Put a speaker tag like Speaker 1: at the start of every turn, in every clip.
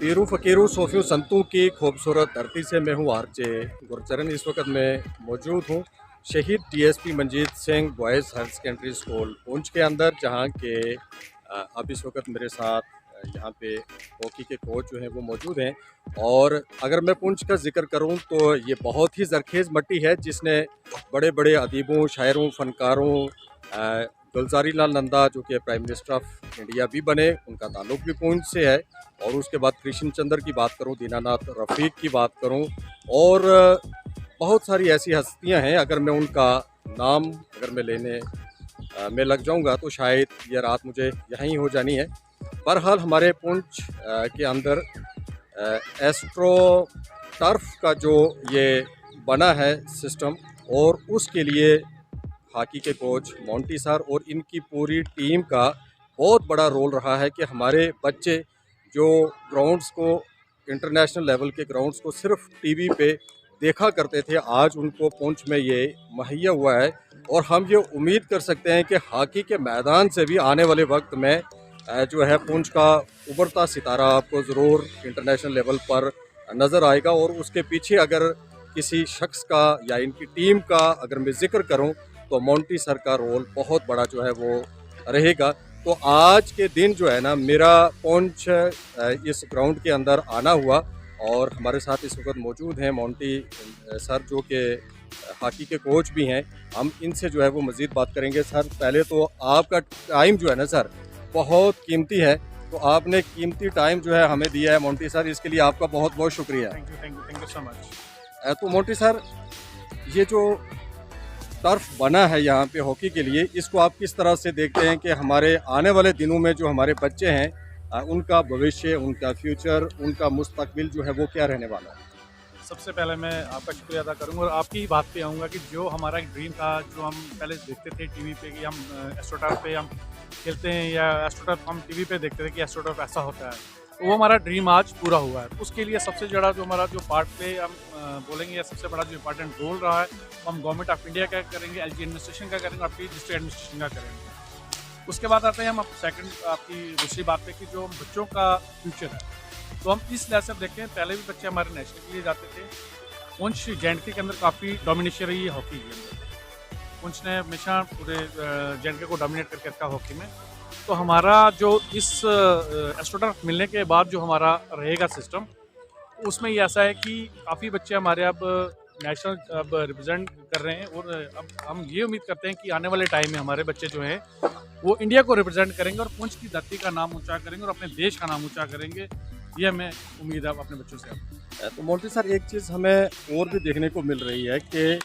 Speaker 1: पीरू फ़कीरू सूफ़ियों संतों की खूबसूरत धरती से मैं हूँ आरजे गुरचरण। इस वक्त मैं मौजूद हूँ शहीद DSP Manjeet Singh boys higher secondary school Poonch के अंदर, जहाँ के अब इस वक्त मेरे साथ यहाँ पे हॉकी के कोच जो हैं वो मौजूद हैं। और अगर मैं पुंछ का जिक्र करूँ तो ये बहुत ही ज़रखेज़ मट्टी है, जिसने बड़े बड़े अदीबों, शायरों, फ़नकारों, गुलज़ारी लाल नंदा जो कि प्राइम मिनिस्टर ऑफ इंडिया भी बने, उनका ताल्लुक भी पुंछ से है। और उसके बाद कृष्ण चंद्र की बात करूं, दीनानाथ रफ़ीक की बात करूं, और बहुत सारी ऐसी हस्तियां हैं। अगर मैं उनका नाम अगर मैं लेने में लग जाऊंगा तो शायद ये रात मुझे यहीं हो जानी है। बहरहाल हमारे पुंछ के अंदर एस्ट्रो टर्फ का जो ये बना है सिस्टम, और उसके लिए हॉकी के कोच मोंटी सर और इनकी पूरी टीम का बहुत बड़ा रोल रहा है कि हमारे बच्चे जो ग्राउंड्स को, इंटरनेशनल लेवल के ग्राउंड्स को सिर्फ टीवी पे देखा करते थे, आज उनको पुंछ में ये मुहैया हुआ है। और हम ये उम्मीद कर सकते हैं कि हॉकी के मैदान से भी आने वाले वक्त में जो है पुंछ का उभरता सितारा आपको ज़रूर इंटरनेशनल लेवल पर नज़र आएगा। और उसके पीछे अगर किसी शख्स का या इनकी टीम का अगर मैं ज़िक्र करूं तो मोंटी सर का रोल बहुत बड़ा जो है वो रहेगा। तो आज के दिन जो है ना, मेरा पुंछ इस ग्राउंड के अंदर आना हुआ, और हमारे साथ इस वक्त मौजूद हैं मोंटी सर जो कि हॉकी के कोच भी हैं। हम इनसे जो है वो मज़ीद बात करेंगे। सर, पहले तो आपका टाइम जो है ना सर, बहुत कीमती है, तो आपने कीमती टाइम जो है हमें दिया है मोंटी सर, इसके लिए आपका बहुत बहुत शुक्रिया।
Speaker 2: Thank you so much.
Speaker 1: तो मोंटी सर, ये जो टर्फ बना है यहाँ पे हॉकी के लिए, इसको आप किस तरह से देखते हैं कि हमारे आने वाले दिनों में जो हमारे बच्चे हैं उनका भविष्य, उनका फ्यूचर, उनका मुस्तकबिल जो है वो क्या रहने वाला है?
Speaker 2: सबसे पहले मैं आपका शुक्रिया अदा करूँगा और आपकी बात पे आऊँगा कि जो हमारा एक ड्रीम था, जो हम पहले देखते थे टीवी पे कि हम एस्ट्रोटर्फ पे हम खेलते हैं, या एस्ट्रोटर्फ हम टीवी पे देखते थे कि एस्ट्रोटर्फ ऐसा होता है, तो वो हमारा ड्रीम आज पूरा हुआ है। उसके लिए सबसे बड़ा जो हमारा जो पार्ट पे हम बोलेंगे, या सबसे बड़ा जो इंपॉर्टेंट रोल रहा है, हम गवर्नमेंट ऑफ इंडिया का करेंगे, एलजी एडमिनिस्ट्रेशन का करेंगे, आपकी डिस्ट्रिक्ट एडमिनिस्ट्रेशन का करेंगे। उसके बाद आते हैं हम सेकंड आपकी दूसरी बात पे कि जो बच्चों का फ्यूचर है, तो हम इस लिहाज से देखते हैं। पहले भी बच्चे हमारे नेशनल के लिए जाते थे। पुंछ जे.एंड.के के अंदर काफ़ी डोमिनेशन रही है हॉकी के अंदर। पुंछ ने हमेशा पूरे जे.एंड.के को डोमिनेट करके रखा हॉकी में। तो हमारा जो इस एस्ट्रोटर्फ मिलने के बाद जो हमारा रहेगा सिस्टम, उसमें ये ऐसा है कि काफ़ी बच्चे हमारे अब नेशनल अब रिप्रेजेंट कर रहे हैं, और अब हम ये उम्मीद करते हैं कि आने वाले टाइम में हमारे बच्चे जो हैं वो इंडिया को रिप्रेजेंट करेंगे और पुंछ की धरती का नाम ऊंचा करेंगे और अपने देश का नाम ऊंचा करेंगे। ये हमें उम्मीद है अपने बच्चों से।
Speaker 1: तो मोंटी सर, एक चीज़ हमें और भी देखने को मिल रही है कि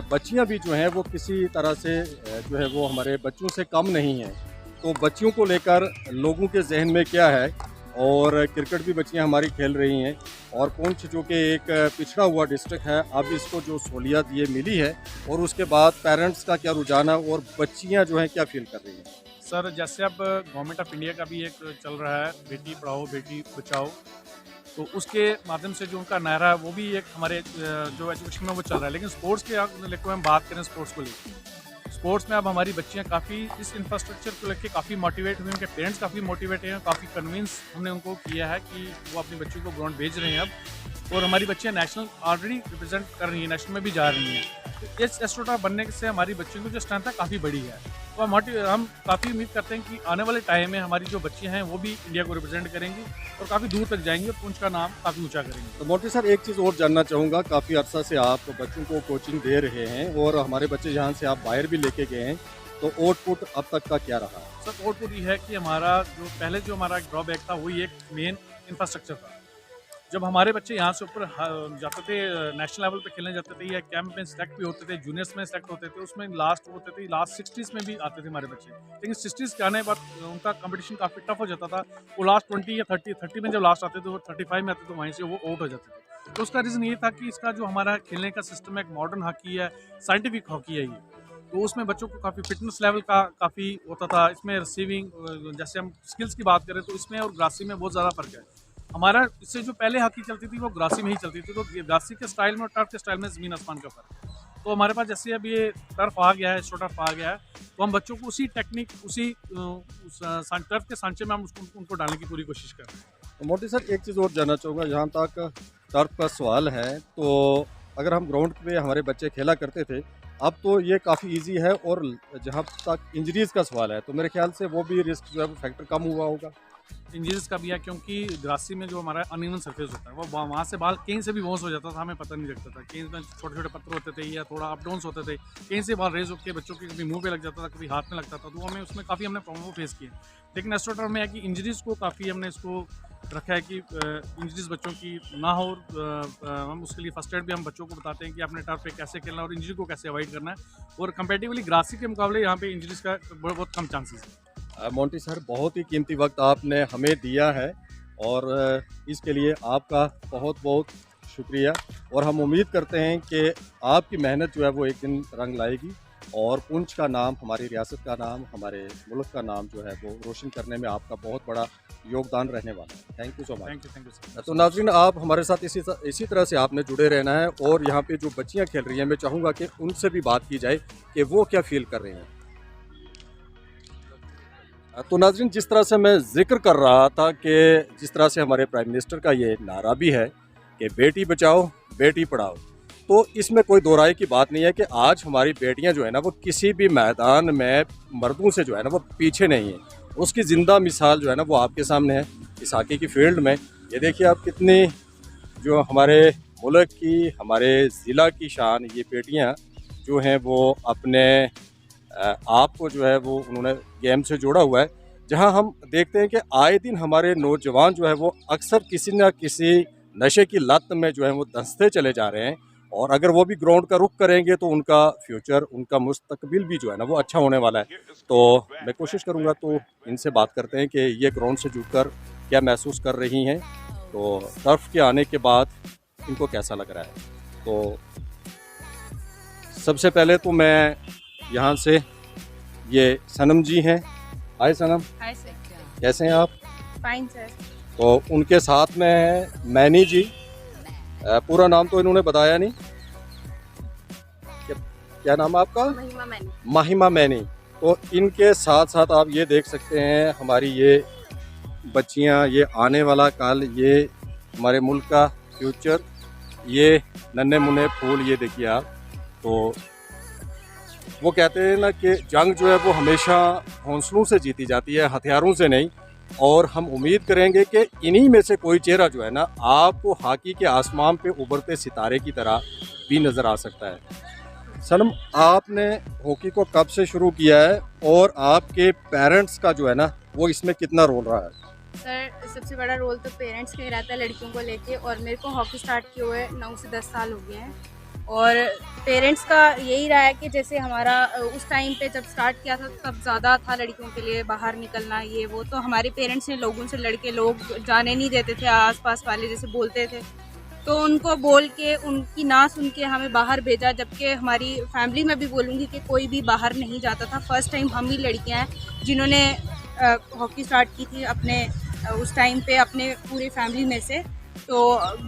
Speaker 1: बच्चियां भी जो हैं वो किसी तरह से जो है वो हमारे बच्चों से कम नहीं हैं। तो बच्चियों को लेकर लोगों के जहन में क्या है? और क्रिकेट भी बच्चियां हमारी खेल रही हैं, और पुंछ जो कि एक पिछड़ा हुआ डिस्ट्रिक्ट है, अब इसको जो सहूलियत ये मिली है, और उसके बाद पेरेंट्स का क्या रुझान है और बच्चियां जो हैं क्या फील कर रही हैं?
Speaker 2: सर, जैसे अब गवर्नमेंट ऑफ इंडिया का भी एक चल रहा है, बेटी पढ़ाओ बेटी बचाओ, तो उसके माध्यम से जो उनका नारा है वो भी एक हमारे जो एजुकेशन में वो चल रहा है। लेकिन स्पोर्ट्स के लेकर हम बात करें, स्पोर्ट्स को लेकर, स्पोर्ट्स में अब हमारी बच्चियां काफ़ी इस इंफ्रास्ट्रक्चर को लेकर काफ़ी मोटिवेट हुई, उनके पेरेंट्स काफ़ी मोटिवेट हैं, काफ़ी कन्विंस हमने उनको किया है कि वो अपनी बच्चों को ग्राउंड भेज रहे हैं अब। और हमारी बच्चियां नेशनल ऑलरेडी रिप्रेजेंट कर रही हैं, नेशनल में भी जा रही हैं। तो इस एस्ट्रोटर्फ बनने से हमारी बच्चियों की जो स्ट्रेंथ है काफ़ी बड़ी है। तो हम काफ़ी उम्मीद करते हैं कि आने वाले टाइम में हमारी जो बच्चियां हैं वो भी इंडिया को रिप्रेजेंट करेंगी और काफ़ी दूर तक जाएंगी और पुंछ का नाम काफ़ी ऊंचा करेंगे।
Speaker 1: तो मोंटी सर, एक चीज़ और जानना चाहूँगा, काफ़ी अर्सा से आप बच्चों को कोचिंग दे रहे हैं और हमारे बच्चे यहाँ से आप बाहर भी लेके गए हैं, तो आउटपुट अब तक का क्या रहा?
Speaker 2: सर, आउटपुट ये है कि हमारा जो पहले जो हमारा एक ड्रॉबैक था वही एक मेन इंफ्रास्ट्रक्चर था। जब हमारे बच्चे यहाँ से ऊपर जाते थे, नेशनल लेवल पे खेलने जाते थे या कैंप में सेलेक्ट भी होते थे, जूनियर्स में सेलेक्ट होते थे, उसमें लास्ट होते थे, लास्ट 60s में भी आते थे हमारे बच्चे। लेकिन 60s के आने के बाद उनका कंपटीशन काफ़ी टफ हो जाता था। वो लास्ट 20 या 30 में जब लास्ट आते थे, वो 35 में आते थे, वहीं से वो आउट हो जाते थे। तो उसका रीज़न ये था कि इसका जो हमारा खेलने का सिस्टम है, एक मॉडर्न हॉकी है, साइंटिफिक हॉकी है ये, तो उसमें बच्चों को काफ़ी फिटनेस लेवल का काफ़ी होता था। इसमें रिसीविंग, जैसे हम स्किल्स की बात करें तो इसमें और ग्रासी में बहुत ज़्यादा फ़र्क है। हमारा इससे जो पहले हॉकी चलती थी वो ग्रासी में ही चलती थी, तो ग्रासी के स्टाइल में और टर्फ के स्टाइल में ज़मीन आसमान का फ़र्क है। तो हमारे पास जैसे अब ये टर्फ आ गया है, एस्ट्रो टर्फ आ गया है, तो हम बच्चों को उसी टेक्निक, उसी टर्फ के सांचे में हम उनको डालने की पूरी कोशिश कर रहे हैं।
Speaker 1: मोटी सर एक चीज़ और जानना चाहूँगा, जहाँ तक टर्फ का सवाल है, तो अगर हम ग्राउंड पे हमारे बच्चे खेला करते थे, अब तो ये काफ़ी इजी है, और जहाँ तक इंजरीज़ का सवाल है तो मेरे ख्याल से वो भी रिस्क जो है वो फैक्टर कम हुआ होगा।
Speaker 2: इंजरीज का भी है, क्योंकि ग्रासी में जो हमारा अनइवन सरफेस होता है वो वहाँ से बाल कहीं से भी वॉश हो जाता था, हमें पता नहीं लगता था। कहीं में छोटे छोटे पत्थर होते थे या थोड़ा अप डाउन्स होते थे, कहीं से बाल रेज होकर बच्चों के कभी मुंह पे लग जाता था, कभी हाथ में लगता था, तो हमें उसमें काफ़ी हमने प्रॉब्लम फेस किए। लेकिन एस्ट्रोटर्फ में है कि इंजरीज को काफ़ी हमने इसको रखा है कि इंजरीज बच्चों की ना हो। हम उसके लिए फर्स्ट एड भी हम बच्चों को बताते हैं कि अपने टर्फ पे कैसे खेलना और इंजरी को कैसे अवॉइड करना है, और कंपेरेटिवली ग्रासी के मुकाबले यहाँ पे इंजरीज का बहुत कम चांसेस है।
Speaker 1: मोंटी सर बहुत ही कीमती वक्त आपने हमें दिया है, और इसके लिए आपका बहुत बहुत शुक्रिया, और हम उम्मीद करते हैं कि आपकी मेहनत जो है वो एक दिन रंग लाएगी, और पुंछ का नाम, हमारी रियासत का नाम, हमारे मुल्क का नाम जो है वो रोशन करने में आपका बहुत बड़ा योगदान रहने वाला है। Thank you so much.
Speaker 2: Thank you sir.
Speaker 1: तो नाज़रीन, आप हमारे साथ इसी तरह से आपने जुड़े रहना है, और यहाँ पे जो बच्चियाँ खेल रही हैं मैं चाहूँगा कि उनसे भी बात की जाए कि वो क्या फील कर रही हैं। तो नाज़रीन, जिस तरह से मैं जिक्र कर रहा था कि जिस तरह से हमारे प्राइम मिनिस्टर का ये नारा भी है कि बेटी बचाओ बेटी पढ़ाओ, तो इसमें कोई दो राय की बात नहीं है कि आज हमारी बेटियां जो है ना वो किसी भी मैदान में मर्दों से जो है ना वो पीछे नहीं है। उसकी ज़िंदा मिसाल जो है ना वो आपके सामने है इस हॉकी की फील्ड में। ये देखिए आप, कितनी जो हमारे मुल्क की, हमारे ज़िला की शान ये बेटियां जो हैं वो अपने आप को जो है वो उन्होंने गेम से जोड़ा हुआ है, जहां हम देखते हैं कि आए दिन हमारे नौजवान जो है वो अक्सर किसी न किसी नशे की लत में जो है वो धंसते चले जा रहे हैं, और अगर वो भी ग्राउंड का रुख करेंगे तो उनका फ्यूचर, उनका मुस्तकबिल भी जो है ना वो अच्छा होने वाला है। तो मैं कोशिश करूँगा तो इनसे बात करते हैं कि ये ग्राउंड से जुड़कर क्या महसूस कर रही हैं, तो टर्फ के आने के बाद इनको कैसा लग रहा है। तो सबसे पहले तो मैं यहाँ से, ये सनम जी हैं। हाय सनम,
Speaker 3: हाय सर।
Speaker 1: कैसे हैं आप?
Speaker 3: Fine sir.
Speaker 1: तो उनके साथ में है मैनी जी। पूरा नाम तो इन्होंने बताया नहीं, क्या नाम है आपका?
Speaker 3: महिमा मैनी।
Speaker 1: माहिमा मैनी। तो इनके साथ साथ आप ये देख सकते हैं हमारी ये बच्चियां, ये आने वाला कल, ये हमारे मुल्क का फ्यूचर, ये नन्हे मुन्ने फूल, ये देखिए आप। तो वो कहते हैं ना कि जंग जो है वो हमेशा हौसलों से जीती जाती है, हथियारों से नहीं, और हम उम्मीद करेंगे कि इन्हीं में से कोई चेहरा जो है ना आपको हॉकी के आसमान पे उभरते सितारे की तरह भी नज़र आ सकता है। सनम, आपने हॉकी को कब से शुरू किया है, और आपके पेरेंट्स का जो है ना वो इसमें कितना रोल रहा है?
Speaker 3: सर सबसे बड़ा रोल तो पेरेंट्स का ही रहता है लड़कियों को लेके, और मेरे को हॉकी स्टार्ट किए हुए 9 से 10 साल हो गए हैं, और पेरेंट्स का यही रहा है कि जैसे हमारा उस टाइम पे जब स्टार्ट किया था तब ज़्यादा था लड़कियों के लिए बाहर निकलना, ये वो, तो हमारे पेरेंट्स ने लोगों से, लड़के लोग जाने नहीं देते थे, आसपास वाले जैसे बोलते थे, तो उनको बोल के, उनकी ना सुन के हमें बाहर भेजा। जबकि हमारी फैमिली में भी बोलूँगी कि कोई भी बाहर नहीं जाता था। फर्स्ट टाइम हम ही लड़कियाँ हैं जिन्होंने हॉकी स्टार्ट की थी अपने उस टाइम पे अपने पूरी फैमिली में से। तो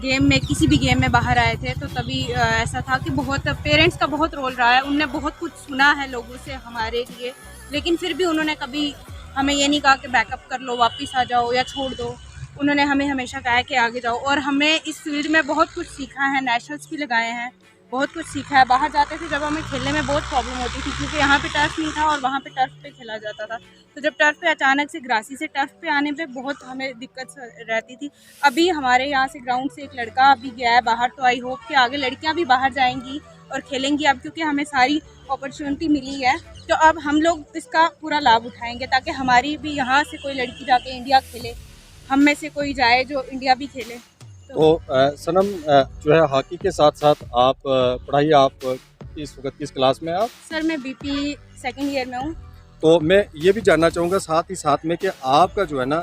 Speaker 3: गेम में, किसी भी गेम में बाहर आए थे, तो तभी ऐसा था कि बहुत पेरेंट्स का बहुत रोल रहा है। उनने बहुत कुछ सुना है लोगों से हमारे लिए, लेकिन फिर भी उन्होंने कभी हमें ये नहीं कहा कि बैकअप कर लो, वापस आ जाओ या छोड़ दो। उन्होंने हमें हमेशा कहा है कि आगे जाओ, और हमें इस फील्ड में बहुत कुछ सीखा है, नेशनल्स भी लगाए हैं, बहुत कुछ सीखा है। बाहर जाते थे जब हमें खेलने में बहुत प्रॉब्लम होती थी, क्योंकि यहाँ पे टर्फ नहीं था और वहाँ पे टर्फ पे खेला जाता था। तो जब टर्फ पे अचानक से ग्रासी से टर्फ पे आने पे बहुत हमें दिक्कत रहती थी। अभी हमारे यहाँ से ग्राउंड से एक लड़का अभी गया है बाहर, तो आई होप कि आगे लड़कियाँ भी बाहर जाएंगी और खेलेंगी अब, क्योंकि हमें सारी अपॉर्चुनिटी मिली है। तो अब हम लोग इसका पूरा लाभ उठाएंगे ताकि हमारी भी यहाँ से कोई लड़की जाके इंडिया खेले, हम में से कोई जाए जो इंडिया भी खेले।
Speaker 1: तो सनम, जो है हॉकी के साथ साथ आप पढ़ाई, आप इस वक्त किस क्लास में हैं आप?
Speaker 3: सर मैं बीपी सेकंड ईयर में हूँ।
Speaker 1: तो मैं ये भी जानना चाहूँगा साथ ही साथ में कि आपका जो है ना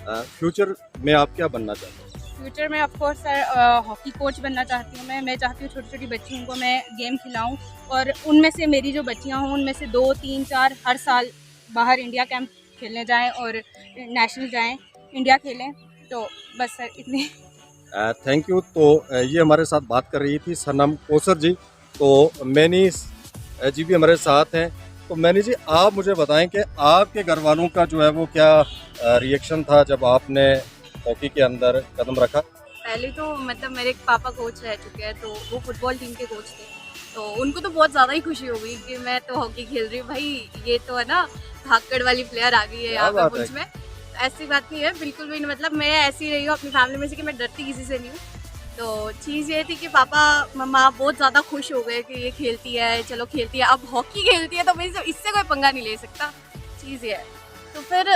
Speaker 1: फ्यूचर में आप क्या बनना चाहते हैं?
Speaker 3: फ्यूचर में ऑफकोर्स सर हॉकी कोच बनना चाहती हूँ मैं चाहती हूँ छोटी छोटी बच्चियों को मैं गेम खिलाऊँ, और उनमें से मेरी जो बच्चियाँ हों उनमें से 2, 3, 4 हर साल बाहर इंडिया कैंप खेलने जाएँ और नेशनल जाएँ, इंडिया खेलें। तो बस सर इतनी।
Speaker 1: Thank you. तो ये हमारे साथ बात कर रही थी सनम कोसर जी। तो मैनी जी भी हमारे साथ हैं। तो मैनी जी, आप मुझे बताएं कि आपके घर वालों का जो है वो क्या रिएक्शन था जब आपने हॉकी के अंदर कदम रखा?
Speaker 3: पहले तो मतलब मेरे पापा कोच रह चुके हैं, तो वो फुटबॉल टीम के कोच थे, तो उनको तो बहुत ज़्यादा ही खुशी हो गई कि मैं तो हॉकी खेल रही हूँ। भाई ये तो है ना, धाकड़ वाली प्लेयर आ गई है यहाँ पे
Speaker 1: बात है।
Speaker 3: पुंछ में। ऐसी बात नहीं है, बिल्कुल भी नहीं। मतलब मैं ऐसी रही हूँ अपनी फैमिली में से कि मैं डरती किसी से नहीं हूँ। तो चीज़ ये थी कि पापा मम्मा बहुत ज़्यादा खुश हो गए कि ये खेलती है, चलो खेलती है, अब हॉकी खेलती है तो मैं इससे कोई पंगा नहीं ले सकता। चीज़ ये है। तो फिर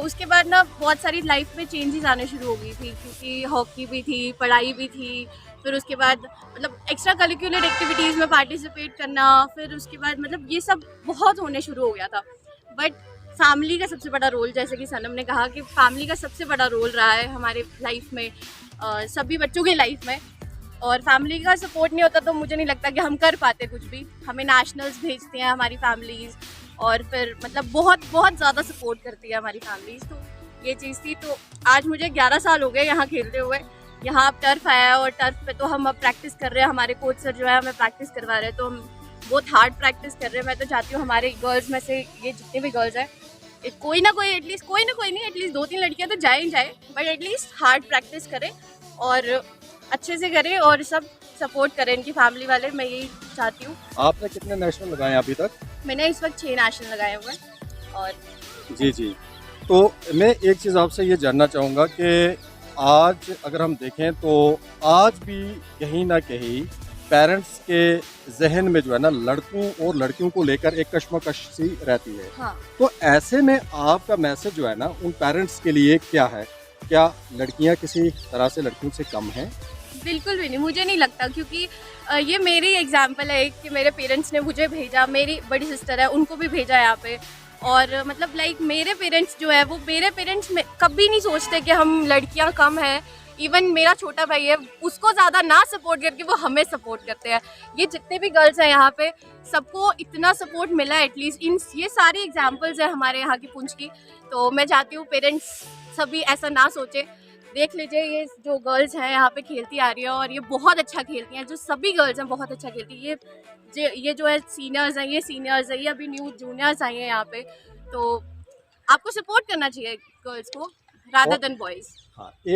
Speaker 3: उसके बाद ना बहुत सारी लाइफ में चेंजेस आने शुरू हो गई थी, क्योंकि हॉकी भी थी, पढ़ाई भी थी। फिर उसके बाद मतलब एक्स्ट्रा करिकुलर एक्टिविटीज़ में पार्टिसिपेट करना, फिर उसके बाद मतलब ये सब बहुत होने शुरू हो गया था। बट फैमिली का सबसे बड़ा रोल, जैसे कि सनम ने कहा कि फैमिली का सबसे बड़ा रोल रहा है हमारे लाइफ में, सभी बच्चों की लाइफ में। और फैमिली का सपोर्ट नहीं होता तो मुझे नहीं लगता कि हम कर पाते कुछ भी। हमें नेशनल्स भेजते हैं हमारी फैमिलीज़, और फिर मतलब बहुत बहुत ज़्यादा सपोर्ट करती है हमारी फैमिलीज़। तो ये चीज़ थी। तो आज मुझे 11 साल हो गए यहाँ खेलते हुए। यहाँ अब टर्फ आया है और टर्फ पे तो हम अब प्रैक्टिस कर रहे हैं। हमारे कोच सर जो है हमें प्रैक्टिस करवा रहे हैं, तो हम बहुत हार्ड प्रैक्टिस कर रहे हैं। मैं तो चाहती हूँ हमारे गर्ल्स में से ये जितने भी गर्ल्स हैं, कोई ना कोई एटलीस्ट, कोई ना कोई नहीं, एटलीस्ट 2-3 लड़कियाँ तो जाए ही जाए, बट एटलीस्ट हार्ड प्रैक्टिस करें और अच्छे से करें और सब सपोर्ट करें इनकी फैमिली वाले। मैं यही चाहती हूँ।
Speaker 1: आपने कितने नेशनल लगाए अभी तक?
Speaker 3: मैंने इस वक्त 6 नेशनल लगाए हुए हैं। और
Speaker 1: जी जी। तो मैं एक चीज़ आपसे ये जानना चाहूँगा कि आज अगर हम देखें तो आज भी कहीं ना कहीं पेरेंट्स के जहन में जो है ना लड़कों और लड़कियों को लेकर एक कश्मकश सी रहती है।
Speaker 3: हाँ,
Speaker 1: तो ऐसे में आपका मैसेज जो है ना उन पेरेंट्स के लिए क्या है? क्या लड़कियां किसी तरह से लड़कियों से कम हैं?
Speaker 3: बिल्कुल भी नहीं, मुझे नहीं लगता, क्योंकि ये मेरी एग्जाम्पल है कि मेरे पेरेंट्स ने मुझे भेजा, मेरी बड़ी सिस्टर है उनको भी भेजा यहाँ पे। और मतलब लाइक मेरे पेरेंट्स जो है वो, मेरे पेरेंट्स में कभी नहीं सोचते कि हम लड़कियाँ कम हैं। इवन मेरा छोटा भाई है, उसको ज़्यादा ना सपोर्ट करके वो हमें सपोर्ट करते हैं। ये जितने भी गर्ल्स हैं यहाँ पे, सबको इतना सपोर्ट मिला है एटलीस्ट। इन ये सारी एग्जाम्पल्स है हमारे यहाँ की पुंछ की। तो मैं चाहती हूँ पेरेंट्स सभी ऐसा ना सोचे। देख लीजिए ये जो गर्ल्स हैं यहाँ पे खेलती आ रही है और ये बहुत अच्छा खेलती हैं। जो सभी गर्ल्स हैं बहुत अच्छा खेलती हैं। ये जो है सीनियर्स हैं, ये सीनियर्स हैं, ये अभी न्यू जूनियर्स आई हैं यहाँ पे। तो आपको सपोर्ट करना चाहिए गर्ल्स को रादर देन बॉयज़।
Speaker 1: हाँ, एक